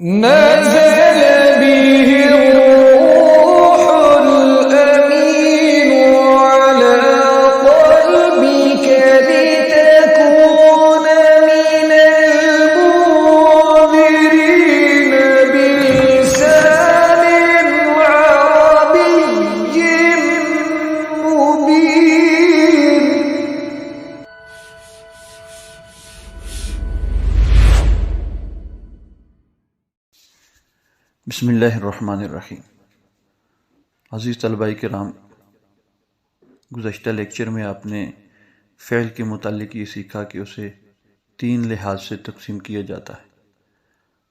نزل به الروح الأمين على قلبك لتكون من المنذرين بلسان عربي مبين. بسم اللہ الرحمن الرحیم. عزیز طلباء کرام، گزشتہ لیکچر میں آپ نے فعل کے متعلق یہ سیکھا کہ اسے 3 لحاظ سے تقسیم کیا جاتا ہے: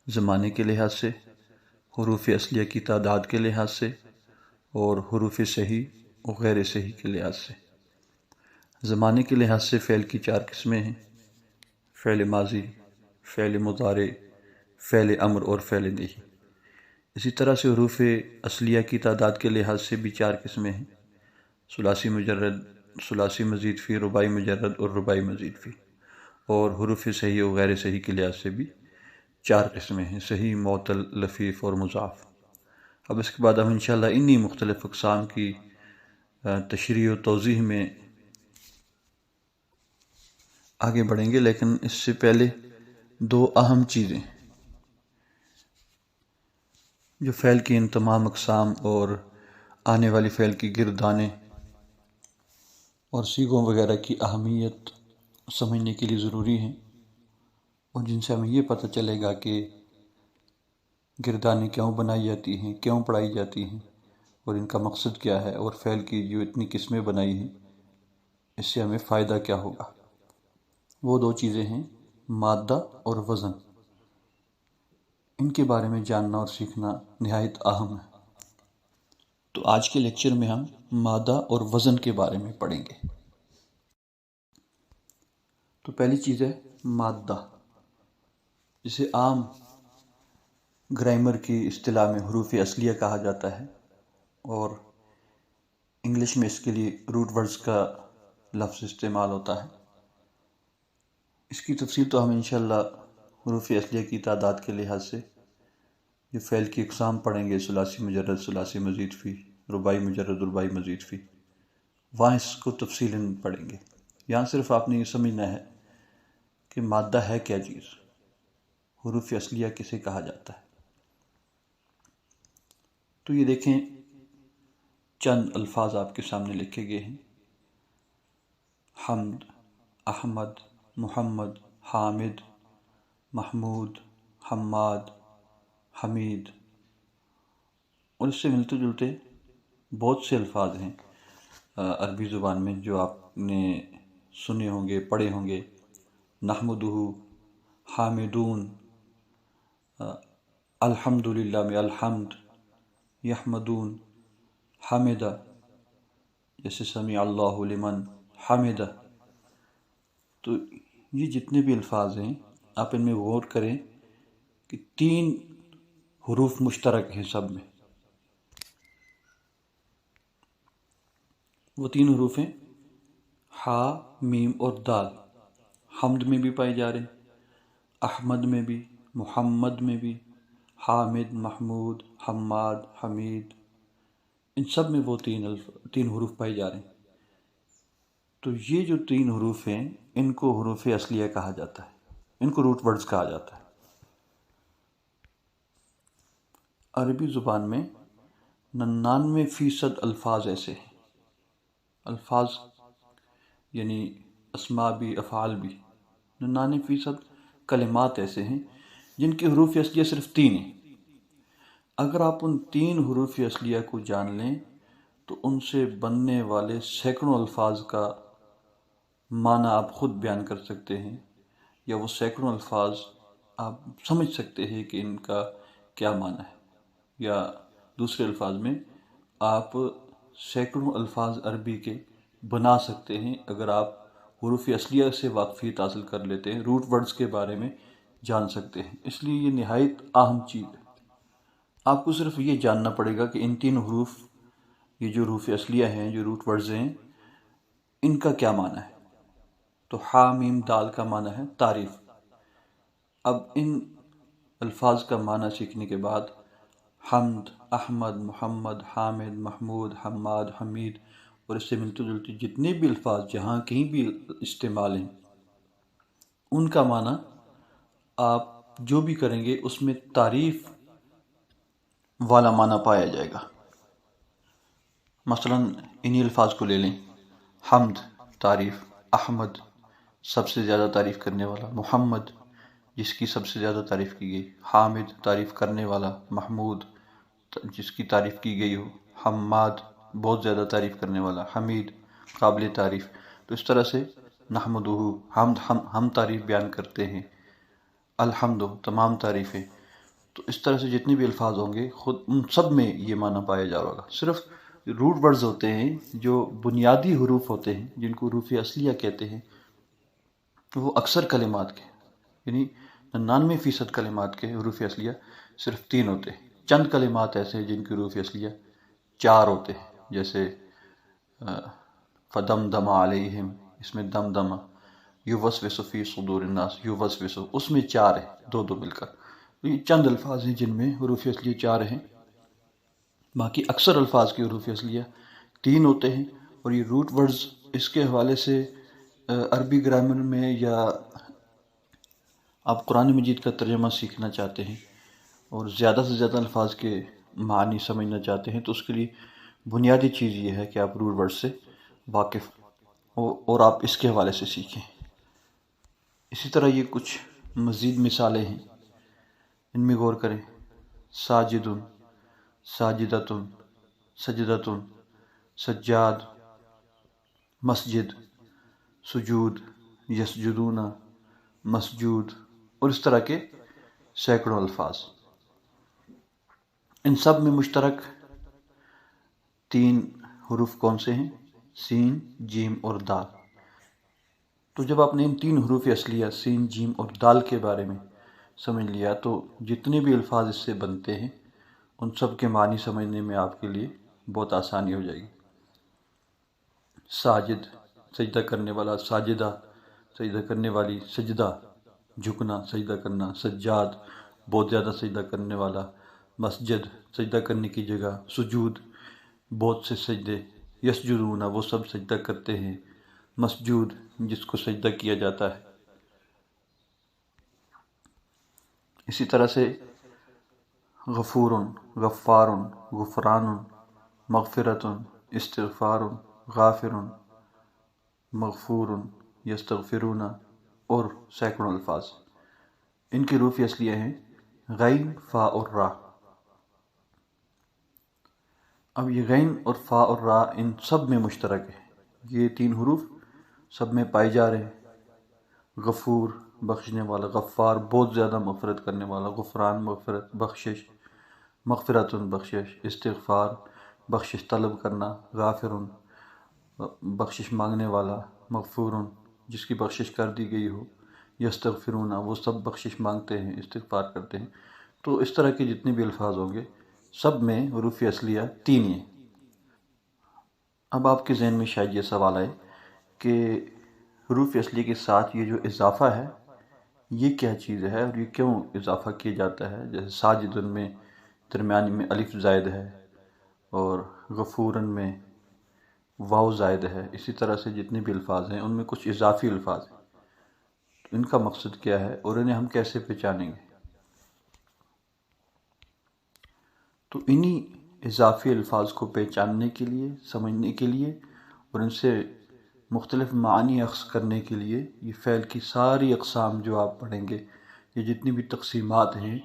زمانے کے لحاظ سے، حروف اصلیہ کی تعداد کے لحاظ سے، اور حروف صحیح اور غیر صحیح کے لحاظ سے. زمانے کے لحاظ سے فعل کی 4 قسمیں ہیں: فعل ماضی، فعل مضارع، فعل امر اور فعل نہی. اسی طرح سے حروف اصلیہ کی تعداد کے لحاظ سے بھی 4 قسمیں ہیں: ثلاثی مجرد، ثلاثی مزید فی، رباعی مجرد اور رباعی مزید فی. اور حروف صحیح اور غیر صحیح کے لحاظ سے بھی 4 قسمیں ہیں: صحیح، معطل، لفیف اور مضاعف. اب اس کے بعد ہم انشاءاللہ انہی مختلف اقسام کی تشریح و توضیح میں آگے بڑھیں گے، لیکن اس سے پہلے 2 اہم چیزیں جو فعل کی ان تمام اقسام اور آنے والی فعل کی گردانے اور صیغوں وغیرہ کی اہمیت سمجھنے کے لیے ضروری ہیں، اور جن سے ہمیں یہ پتہ چلے گا کہ گردانیں کیوں بنائی جاتی ہیں، کیوں پڑھائی جاتی ہیں، اور ان کا مقصد کیا ہے، اور فعل کی جو اتنی قسمیں بنائی ہیں اس سے ہمیں فائدہ کیا ہوگا. وہ 2 چیزیں ہیں: مادہ اور وزن. ان کے بارے میں جاننا اور سیکھنا نہایت اہم ہے. تو آج کے لیکچر میں ہم مادہ اور وزن کے بارے میں پڑھیں گے. تو پہلی چیز ہے مادہ، جسے عام گرامر کی اصطلاح میں حروف اصلیہ کہا جاتا ہے، اور انگلش میں اس کے لیے روٹ ورڈز کا لفظ استعمال ہوتا ہے. اس کی تفصیل تو ہم انشاءاللہ حروف اصلیہ کی تعداد کے لحاظ سے جو فعل کی اقسام پڑھیں گے: ثلاثی مجرد، ثلاثی مزید فی، رباعی مجرد، رباعی مزید فی، وہاں اس کو تفصیلاً پڑھیں گے. یہاں صرف آپ نے یہ سمجھنا ہے کہ مادہ ہے کیا چیز، حروف اصلیہ کسے کہا جاتا ہے. تو یہ دیکھیں، چند الفاظ آپ کے سامنے لکھے گئے ہیں: حمد، احمد، محمد، حامد، محمود، حماد، حمید. اور اس سے ملتے جلتے بہت سے الفاظ ہیں عربی زبان میں جو آپ نے سنے ہوں گے، پڑھے ہوں گے: نحمدہ، حامدون، الحمدللہ میں الحمد، یحمدون، حمدہ، جیسے سمیع اللہ لمن حمدہ. تو یہ جتنے بھی الفاظ ہیں آپ ان میں غور کریں کہ 3 حروف مشترک ہیں سب میں. وہ 3 حروف ہیں ہا، میم اور دال. حمد میں بھی پائے جا رہے ہیں، احمد میں بھی، محمد میں بھی، حامد، محمود، حماد، حمید، ان سب میں وہ 3 حروف پائے جا رہے ہیں. تو یہ جو 3 حروف ہیں ان کو حروف اصلیہ کہا جاتا ہے، ان کو روٹ ورڈز کہا جاتا ہے. عربی زبان میں 99% الفاظ ایسے ہیں، الفاظ یعنی اسماء بھی، افعال بھی، 99% کلمات ایسے ہیں جن کی حروف اصلیہ صرف 3 ہیں. اگر آپ ان 3 حروف اصلیہ کو جان لیں تو ان سے بننے والے سینکڑوں الفاظ کا معنی آپ خود بیان کر سکتے ہیں، یا وہ سینکڑوں الفاظ آپ سمجھ سکتے ہیں کہ ان کا کیا معنی ہے. یا دوسرے الفاظ میں آپ سینکڑوں الفاظ عربی کے بنا سکتے ہیں اگر آپ حروف اصلیہ سے واقفیت حاصل کر لیتے ہیں، روٹ ورڈز کے بارے میں جان سکتے ہیں. اس لیے یہ نہایت اہم چیز ہے. آپ کو صرف یہ جاننا پڑے گا کہ ان 3 حروف، یہ جو حروف اصلیہ ہیں، جو روٹ ورڈز ہیں، ان کا کیا معنی ہے. تو حا، میم، دال کا معنی ہے تعریف. اب ان الفاظ کا معنی سیکھنے کے بعد حمد، احمد، محمد، حامد، محمود، حماد، حمید اور اس سے ملتے جلتے جتنے بھی الفاظ جہاں کہیں بھی استعمال ہیں ان کا معنی آپ جو بھی کریں گے اس میں تعریف والا معنی پایا جائے گا۔ مثلا انہی الفاظ کو لے لیں، حمد تعریف، احمد سب سے زیادہ تعریف کرنے والا، محمد جس کی سب سے زیادہ تعریف کی گئی، حامد تعریف کرنے والا، محمود جس کی تعریف کی گئی ہو، حماد بہت زیادہ تعریف کرنے والا، حمید قابل تعریف۔ تو اس طرح سے نحمدہ ہم تعریف بیان کرتے ہیں، الحمد تمام تعریفیں۔ تو اس طرح سے جتنے بھی الفاظ ہوں گے خود ان سب میں یہ معنی پایا جائے گا۔ صرف روٹ ورڈز ہوتے ہیں جو بنیادی حروف ہوتے ہیں جن کو حروف اصلیہ کہتے ہیں، وہ اکثر کلمات کے یعنی 99% کلمات کے حروف اصلیہ صرف 3 ہوتے ہیں۔ چند کلمات ایسے ہیں جن کے حروف اصلیہ 4 ہوتے ہیں، جیسے فدمدم علیہم، اس میں دمدمہ، یوسوس فی صدور الناس، یوسوس اس میں 4 ہیں، 2 مل کر۔ یہ چند الفاظ ہیں جن میں حروف اصلیہ 4 ہیں، باقی اکثر الفاظ کے حروف اصلیہ 3 ہوتے ہیں۔ اور یہ روٹ ورڈز اس کے حوالے سے عربی گرامر میں یا آپ قرآن مجید کا ترجمہ سیکھنا چاہتے ہیں اور زیادہ سے زیادہ الفاظ کے معنی سمجھنا چاہتے ہیں تو اس کے لیے بنیادی چیز یہ ہے کہ آپ روٹ ورڈ سے واقف اور آپ اس کے حوالے سے سیکھیں۔ اسی طرح یہ کچھ مزید مثالیں ہیں، ان میں غور کریں۔ ساجدن، ساجدتن، سجدتن، سجاد، مسجد، سجود، یسجدون، مسجود اور اس طرح کے سینکڑوں الفاظ۔ ان سب میں مشترک 3 حروف کون سے ہیں؟ سین، جیم اور دال۔ تو جب آپ نے ان 3 حروف اصلیہ سین، جیم اور دال کے بارے میں سمجھ لیا تو جتنے بھی الفاظ اس سے بنتے ہیں ان سب کے معنی سمجھنے میں آپ کے لیے بہت آسانی ہو جائے گی۔ ساجد سجدہ کرنے والا، ساجدہ سجدہ کرنے والی، سجدہ جھکنا سجدہ کرنا، سجاد بہت زیادہ سجدہ کرنے والا، مسجد سجدہ کرنے کی جگہ، سجود بہت سے سجدے، یسجدون وہ سب سجدہ کرتے ہیں، مسجود جس کو سجدہ کیا جاتا ہے۔ اسی طرح سے غفور، غفار، غفران، مغفرت، استغفار، غافر، مغفور، یستغفرون اور سینکڑوں الفاظ۔ ان کی حروف اصلیہ ہیں غین، فا اور را۔ اب یہ غین اور فا اور را ان سب میں مشترک ہے، یہ 3 حروف سب میں پائے جا رہے ہیں۔ غفور بخشنے والا، غفار بہت زیادہ مغفرت کرنے والا، غفران مغفرت بخشش، مغفرت بخشش، استغفار بخشش طلب کرنا، غافر بخشش مانگنے والا، مغفور جس کی بخشش کر دی گئی ہو، یستغفرون وہ سب بخشش مانگتے ہیں، استغفار کرتے ہیں۔ تو اس طرح کے جتنے بھی الفاظ ہوں گے سب میں حروف اصلیہ 3 ہیں۔ اب آپ کے ذہن میں شاید یہ سوال آئے کہ حروف اصلیہ کے ساتھ یہ جو اضافہ ہے یہ کیا چیز ہے اور یہ کیوں اضافہ کیا جاتا ہے؟ جیسے ساجدن میں درمیانی میں الف زائد ہے اور غفورن میں واو زائد ہے، اسی طرح سے جتنے بھی الفاظ ہیں ان میں کچھ اضافی الفاظ ہیں، تو ان کا مقصد کیا ہے اور انہیں ہم کیسے پہچانیں گے؟ تو انہی اضافی الفاظ کو پہچاننے کے لیے، سمجھنے کے لیے اور ان سے مختلف معنی اخذ کرنے کے لیے یہ فعل کی ساری اقسام جو آپ پڑھیں گے، یہ جتنی بھی تقسیمات ہیں،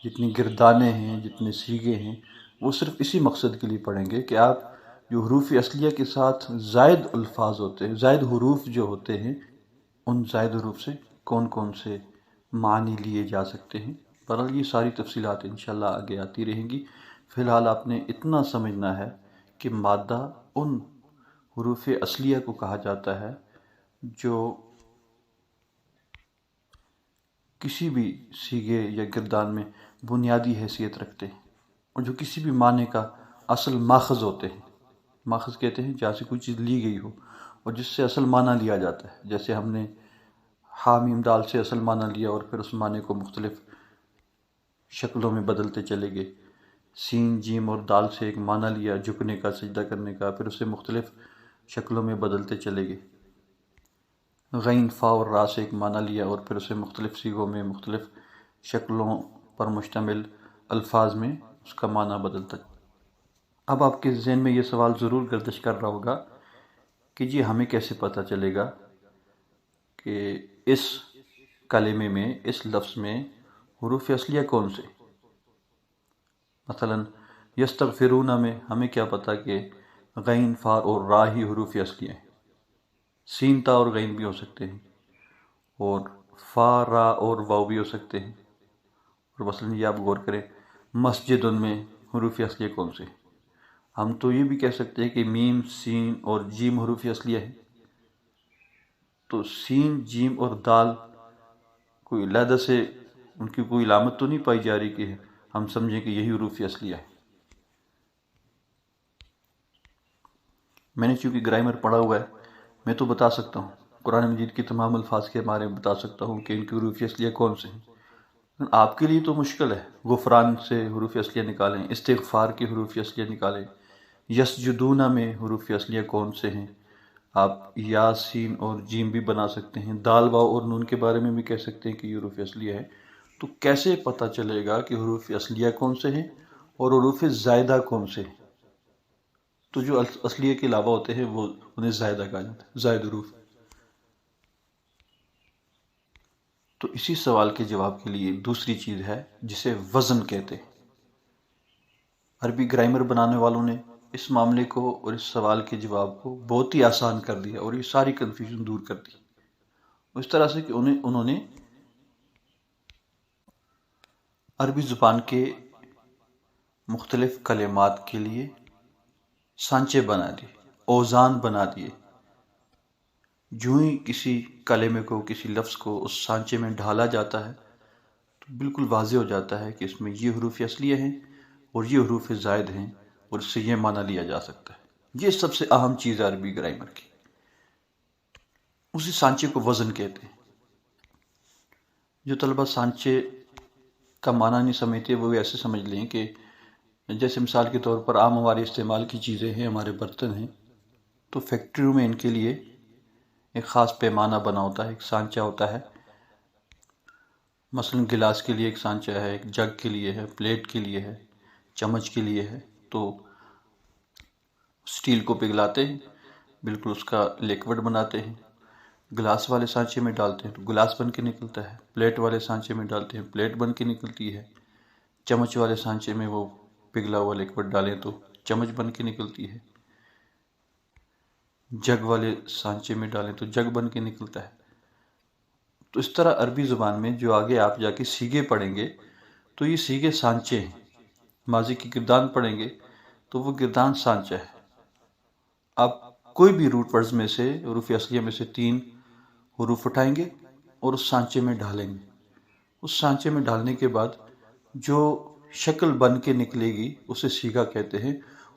جتنی گردانیں ہیں، جتنے صیغے ہیں، وہ صرف اسی مقصد کے لیے پڑھیں گے کہ آپ جو حروف اصلیہ کے ساتھ زائد الفاظ ہوتے ہیں، زائد حروف جو ہوتے ہیں، ان زائد حروف سے کون کون سے معنی لیے جا سکتے ہیں۔ بہرحال یہ ساری تفصیلات انشاءاللہ آگے آتی رہیں گی۔ فی الحال آپ نے اتنا سمجھنا ہے کہ مادہ ان حروف اصلیہ کو کہا جاتا ہے جو کسی بھی صیغے یا گردان میں بنیادی حیثیت رکھتے ہیں اور جو کسی بھی معنی کا اصل ماخذ ہوتے ہیں۔ ماخذ کہتے ہیں جہاں سے کوئی چیز لی گئی ہو اور جس سے اصل معنی لیا جاتا ہے، جیسے ہم نے حامیم دال سے اصل معنی لیا اور پھر اس معنی کو مختلف شکلوں میں بدلتے چلے گئے۔ سین جیم اور دال سے ایک معنی لیا جھکنے کا، سجدہ کرنے کا، پھر اسے مختلف شکلوں میں بدلتے چلے گئے۔ غین فا اور را سے ایک معنی لیا اور پھر اسے مختلف صیغوں میں مختلف شکلوں پر مشتمل الفاظ میں اس کا معنی بدلتا۔ اب آپ کے ذہن میں یہ سوال ضرور گردش کر رہا ہوگا کہ جی ہمیں کیسے پتہ چلے گا کہ اس کلمے میں، اس لفظ میں حروف اصلیہ کون سے؟ مثلا یستغفرون میں ہمیں کیا پتہ کہ غین فا اور را ہی حروف اصلیہ ہیں؟ سین تا اور غین بھی ہو سکتے ہیں، اور فا را اور واو بھی ہو سکتے ہیں۔ اور مثلا یہ آپ غور کریں، مسجد ان میں حروف اصلیہ کون سے؟ ہم تو یہ بھی کہہ سکتے ہیں کہ میم، سین اور جیم حروف اصلیہ ہیں۔ تو سین، جیم اور دال کوئی علیحدہ سے ان کی کوئی علامت تو نہیں پائی جا رہی کہ ہم سمجھیں کہ یہی حروف اصلیہ ہے۔ میں نے چونکہ گرامر پڑھا ہوا ہے، میں تو بتا سکتا ہوں، قرآن مجید کے تمام الفاظ کے بارے میں بتا سکتا ہوں کہ ان کی حروف اصلیہ کون سے ہیں۔ آپ کے لیے تو مشکل ہے، غفران سے حروف اصلیہ نکالیں، استغفار کی حروف اصلیہ نکالیں، یسجدون میں حروف اصلیہ کون سے ہیں۔ آپ یا، سین اور جیم بھی بنا سکتے ہیں، دال، واو اور نون کے بارے میں بھی کہہ سکتے ہیں کہ یہ حروف اصلیہ ہے۔ تو کیسے پتہ چلے گا کہ حروف اصلیہ کون سے ہیں اور حروف زائدہ کون سے ہیں؟ تو جو اصلیہ کے علاوہ ہوتے ہیں وہ انہیں زائدہ کہا جاتا ہے، زائد حروف۔ تو اسی سوال کے جواب کے لیے دوسری چیز ہے جسے وزن کہتے ہیں۔ عربی گرامر بنانے والوں نے اس معاملے کو اور اس سوال کے جواب کو بہت ہی آسان کر دیا اور یہ ساری کنفیوژن دور کر دی، اس طرح سے کہ انہوں نے عربی زبان کے مختلف کلمات کے لیے سانچے بنا دیے، اوزان بنا دیے۔ جو ہی کسی کلمے کو، کسی لفظ کو اس سانچے میں ڈھالا جاتا ہے تو بالکل واضح ہو جاتا ہے کہ اس میں یہ حروف اصلیہ ہیں اور یہ حروف زائد ہیں، اور اس سے یہ معنی لیا جا سکتا ہے۔ یہ سب سے اہم چیز ہے عربی گرامر کی، اسی سانچے کو وزن کہتے ہیں۔ جو طلبہ سانچے کا معنی نہیں سمجھتے وہ ایسے سمجھ لیں کہ جیسے مثال کے طور پر عام ہمارے استعمال کی چیزیں ہیں، ہمارے برتن ہیں، تو فیکٹریوں میں ان کے لیے ایک خاص پیمانہ بنا ہوتا ہے، ایک سانچہ ہوتا ہے۔ مثلا گلاس کے لیے ایک سانچہ ہے، ایک جگ کے لیے ہے، پلیٹ کے لیے ہے، چمچ کے لیے ہے۔ تو سٹیل کو پگھلاتے ہیں، بالکل اس کا لیکوڈ بناتے ہیں، گلاس والے سانچے میں ڈالتے ہیں تو گلاس بن کے نکلتا ہے، پلیٹ والے سانچے میں ڈالتے ہیں، پلیٹ بن کے نکلتی ہے، چمچ والے سانچے میں وہ پگھلا ہوا لیکوڈ ڈالیں تو چمچ بن کے نکلتی ہے، جگ والے سانچے میں ڈالیں تو جگ بن کے نکلتا ہے۔ تو اس طرح عربی زبان میں جو آگے آپ جا کے سیغے پڑھیں گے تو یہ سیغے سانچے ہیں۔ ماضی کی گردان پڑھیں گے تو وہ گردان سانچہ ہے۔ آپ کوئی بھی روٹ ورڈز میں سے، حروف اصلیہ میں سے 3 حروف اٹھائیں گے اور اس سانچے میں ڈالیں گے۔ اس سانچے میں ڈالنے کے بعد جو شکل بن کے نکلے گی اسے سیغہ کہتے ہیں،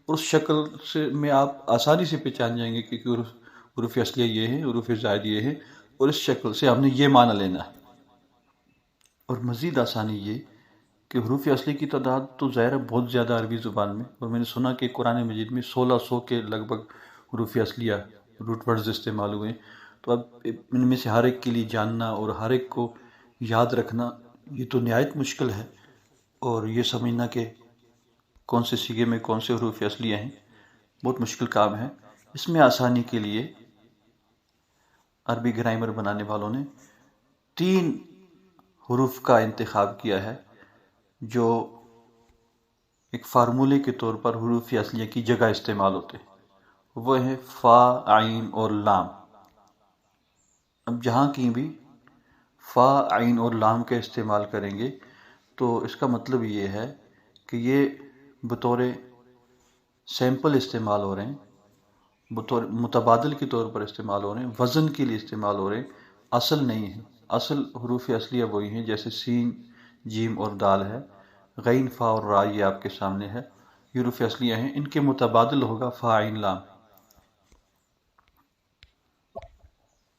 اور اس شکل سے میں آپ آسانی سے پہچان جائیں گے کہ حروف اصلیہ یہ ہیں، حروف زائد یہ ہیں، اور اس شکل سے ہم نے یہ معنی لینا ہے۔ اور مزید آسانی یہ کہ حروف اصلیہ کی تعداد تو ظاہر ہے بہت زیادہ عربی زبان میں، اور میں نے سنا کہ قرآن مجید میں 1600 کے لگ بھگ حروف اصلیہ روٹ ورڈز استعمال ہوئے ہیں۔ تو اب ان میں سے ہر ایک کے لیے جاننا اور ہر ایک کو یاد رکھنا یہ تو نہایت مشکل ہے، اور یہ سمجھنا کہ کون سے صیغے میں کون سے حروف اصلیہ ہیں بہت مشکل کام ہے۔ اس میں آسانی کے لیے عربی گرامر بنانے والوں نے 3 حروف کا انتخاب کیا ہے جو ایک فارمولے کے طور پر حروف اصلیہ کی جگہ استعمال ہوتے ہیں۔ وہ ہیں فا، عین اور لام۔ اب جہاں کہیں بھی فا، عین اور لام کا استعمال کریں گے تو اس کا مطلب یہ ہے کہ یہ بطور سیمپل استعمال ہو رہے ہیں، بطور متبادل کے طور پر استعمال ہو رہے ہیں، وزن کے لیے استعمال ہو رہے ہیں، اصل نہیں ہے۔ اصل حروف اصلیہ وہی ہیں جیسے سین، جیم اور دال ہے، غین، فا اور را یہ آپ کے سامنے ہے، یہ حروف اصلیہ ہیں، ان کے متبادل ہوگا فا، عین، لام۔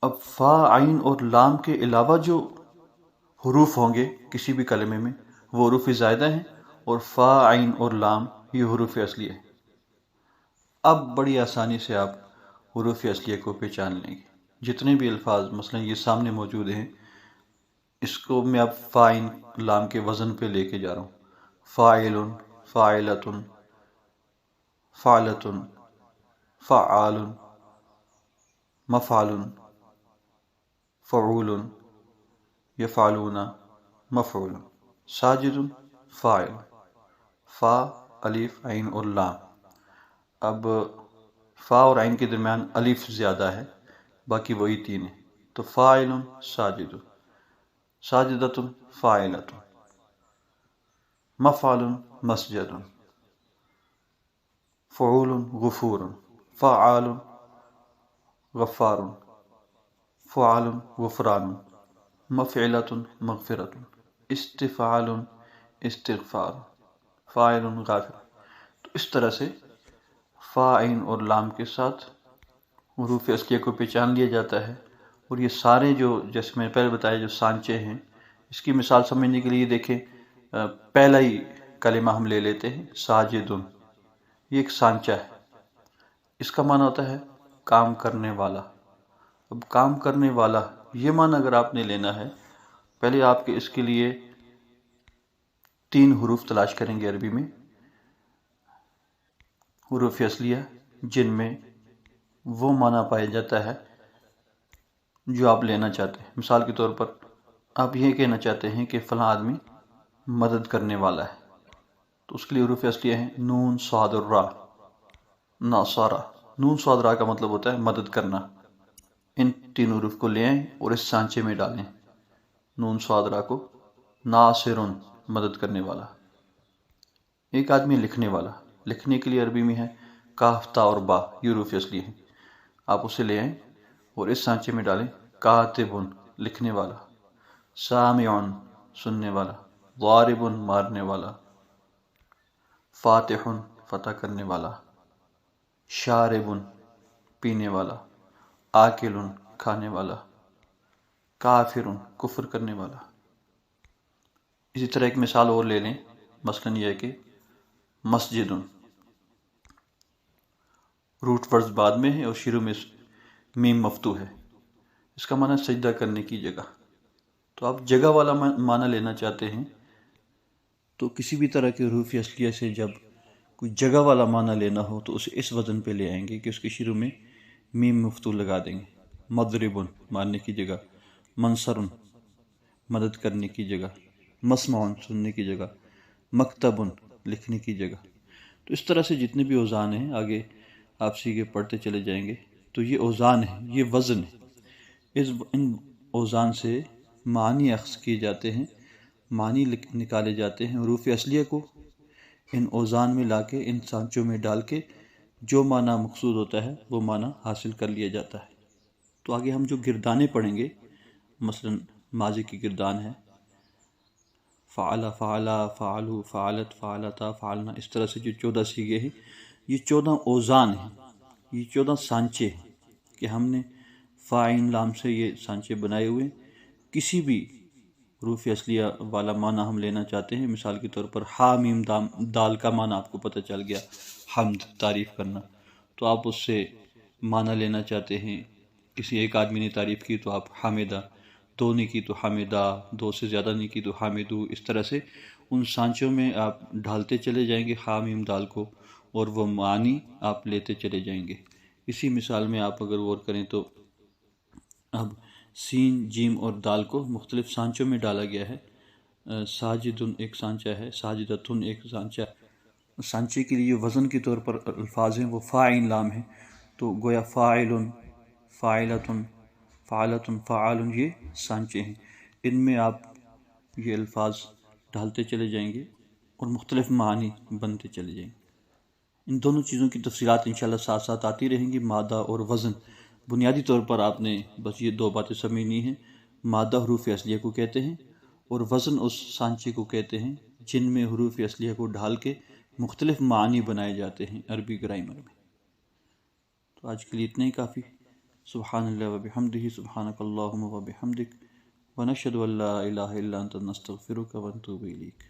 اب فا، عین اور لام کے علاوہ جو حروف ہوں گے کسی بھی کلمے میں وہ حروف زائدہ ہیں، اور فا، عین اور لام یہ حروف اصلیہ ہیں۔ اب بڑی آسانی سے آپ حروف اصلیہ کو پہچان لیں گے۔ جتنے بھی الفاظ مثلا یہ سامنے موجود ہیں، اس کو میں اب فا، عین، لام کے وزن پہ لے کے جا رہا ہوں۔ فاعل، فاعلۃ، فعلۃ، فعال، مفعل، فعول، یفعلون، مفعول، ساجد، فاعل، فا، الف، عین اور لام۔ اب فا اور عین کے درمیان الف زیادہ ہے، باقی وہی تین ہیں، تو فاعل، ساجد، ساجدۃ، فاعلۃ، مفعل، مسجد، فعول، غفور، فعال، غفار، فعال، غفران، مفعلۃ، مغفرۃ، استفعال، استغفار، فاعل، غافر۔ تو اس طرح سے فا، عین اور لام کے ساتھ حروف اصلیہ کو پہچان لیا جاتا ہے۔ اور یہ سارے جو جیسے میں نے پہلے بتایا جو سانچے ہیں، اس کی مثال سمجھنے کے لیے دیکھیں، پہلا ہی کلمہ ہم لے لیتے ہیں ساجدن، یہ ایک سانچہ ہے، اس کا معنی ہوتا ہے کام کرنے والا۔ اب کام کرنے والا یہ معنی اگر آپ نے لینا ہے، پہلے آپ کے اس کے لیے 3 حروف تلاش کریں گے عربی میں، حروف اصلیہ جن میں وہ معنی پایا جاتا ہے جو آپ لینا چاہتے ہیں۔ مثال کے طور پر آپ یہ کہنا چاہتے ہیں کہ فلاں آدمی مدد کرنے والا ہے، تو اس کے لیے حروف اصلیہ ہیں نون، صاد اور را، ناصارہ۔ نون، صاد، را کا مطلب ہوتا ہے مدد کرنا۔ ان 3 حروف کو لے آئیں اور اس سانچے میں ڈالیں، نون، صاد، را کو۔ ناصرن، مدد کرنے والا۔ ایک آدمی لکھنے والا، لکھنے کے لیے عربی میں ہے کاف، تا اور با، یہ حروف اصلیہ ہیں، آپ اسے لے آئیں اور اس سانچے میں ڈالیں کاتبن، لکھنے والا۔ سامعن، سننے والا۔ ضاربن، مارنے والا۔ فاتحن، فتح کرنے والا۔ شاربن، پینے والا۔ آکلن، کھانے والا۔ کافرن، کفر کرنے والا۔ اسی طرح ایک مثال اور لے لیں، مثلاً یہ ہے کہ مسجدن، روٹ ورڈز بعد میں ہے اور شروع میں میم مفتوح ہے، اس کا معنی سجدہ کرنے کی جگہ۔ تو آپ جگہ والا معنی لینا چاہتے ہیں تو کسی بھی طرح کے حروف اصلیہ سے جب کوئی جگہ والا معنی لینا ہو تو اسے اس وزن پہ لے آئیں گے کہ اس کے شروع میں میم مفتوح لگا دیں گے۔ مضربن، مارنے کی جگہ۔ منصرن، مدد کرنے کی جگہ۔ مسمعن، سننے کی جگہ۔ مکتبن، لکھنے کی جگہ۔ تو اس طرح سے جتنے بھی اوزان ہیں آگے آپ سیکھے پڑھتے چلے جائیں گے، تو یہ اوزان ہے، یہ وزن ہے۔ ان اوزان سے معنی اخذ کیے جاتے ہیں، معنی نکالے جاتے ہیں۔ حروف اصلیہ کو ان اوزان میں لا کے، ان سانچوں میں ڈال کے جو معنی مقصود ہوتا ہے وہ معنی حاصل کر لیا جاتا ہے۔ تو آگے ہم جو گردانیں پڑھیں گے، مثلا ماضی کی گردان ہے فعل، فعلا، فعلو، فعلت، فعلتا، فعلنا، اس طرح سے جو 14 صیغے ہیں، یہ 14 اوزان ہیں، یہ 14 سانچے ہیں کہ ہم نے فا، عین، لام سے یہ سانچے بنائے ہوئے ہیں۔ کسی بھی حروف اصلیہ والا معنی ہم لینا چاہتے ہیں، مثال کے طور پر ہا، میم، دال کا معنی آپ کو پتہ چل گیا، حمد، تعریف کرنا، تو آپ اس سے معنی لینا چاہتے ہیں، کسی ایک آدمی نے تعریف کی تو آپ حامدہ، 2 نے کی تو حامدہ، 2 سے زیادہ نے کی تو حامدو، اس طرح سے ان سانچوں میں آپ ڈھالتے چلے جائیں گے ہا، میم، دال کو، اور وہ معنی آپ لیتے چلے جائیں گے۔ اسی مثال میں آپ اگر غور کریں تو اب سین، جیم اور دال کو مختلف سانچوں میں ڈالا گیا ہے۔ ساجدن ایک سانچہ ہے، ساجدتن ایک سانچہ۔ سانچے کے لیے وزن کے طور پر الفاظ ہیں وہ فا، عین، لام ہیں، تو گویا فاعلن، فاعلتن، فعلتن، فعالن، یہ سانچے ہیں۔ ان میں آپ یہ الفاظ ڈالتے چلے جائیں گے اور مختلف معانی بنتے چلے جائیں گے۔ ان دونوں چیزوں کی تفصیلات انشاءاللہ ساتھ ساتھ آتی رہیں گی۔ مادہ اور وزن، بنیادی طور پر آپ نے بس یہ 2 باتیں سمجھنی ہیں۔ مادہ حروف اصلیہ کو کہتے ہیں اور وزن اس سانچے کو کہتے ہیں جن میں حروف اصلیہ کو ڈھال کے مختلف معانی بنائے جاتے ہیں عربی گرامر میں۔ تو آج کے لیے اتنا ہی کافی۔ سبحان اللہ و بحمدہ، سبحانک اللہم و بحمدک، ونشہد ان لا الہ الا انت، نستغفرک و نتوب الیک۔